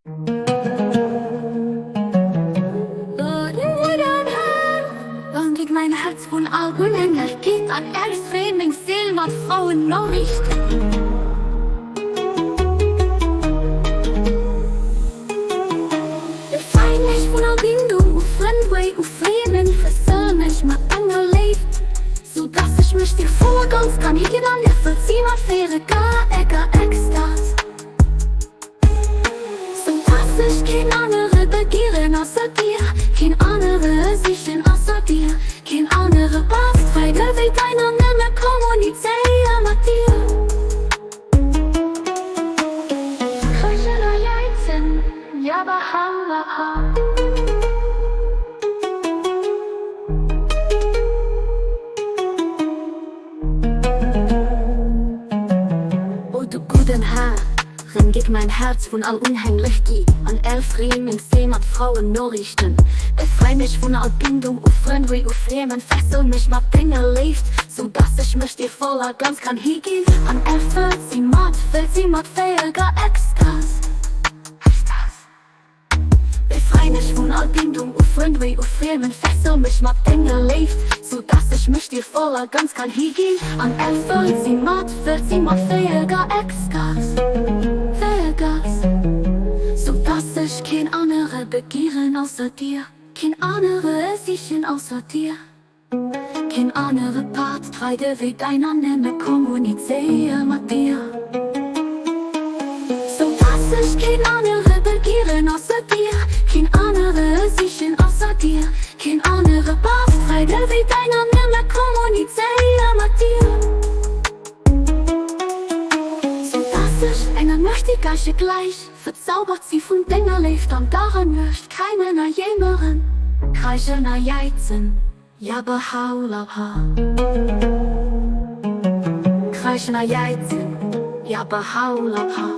Dann geht mein Herz von Augen, es geht an Erstfreming, Seelmat, Frauen, Nachricht. Befreie mich von all Bindung, Friendway, Fremen, versöhn mich mit deiner Leib, so dass ich mich dir vorgans kann, ich geht an der Verziehen, Affäre, gar Ekstase. So dass ich kein andere begehren außer dir, kein andere Sichen außer dir, kein andere passt, weil der will deiner nimmer kommunizieren mit dir. Kröcheler Jeizen, ja Bahama. Oh du guten Herr, geht mein Herz von all Unheimlichkeit an Elfriemen, Seemann, Frauen, Nachrichten. Befrei mich von all Bindung und Freundry und Fremen, fessel mich mit Dinge lebt, so dass ich mich dir voller Glanz kann hingehen. An Elf will sie mit fähiger Ekstase. Befrei mich von all Bindung und Freundry und Fremen, fessel mich mit Dinge lebt, so dass ich mich dir voller Glanz kann hingehen. An Elf will sie mit fähiger Ekstase. So dass ich kein andere begehren außer dir, kein andere Sichen außer dir, kein andere Part treibe wie deiner nimmer kommuniziere mit dir. So dass ich kein andere begehren außer dir, kein andere Sichen außer dir, kein andere Part treibe wie deiner nimmer kommuniziere mit dir. Möchte ich gleich, verzaubert sie von Dingen lebt und daran möcht keiner jemeren. Kreischener Jeizen, ja Bahaulapa. Kreischener Jeizen, ja Bahaulapa.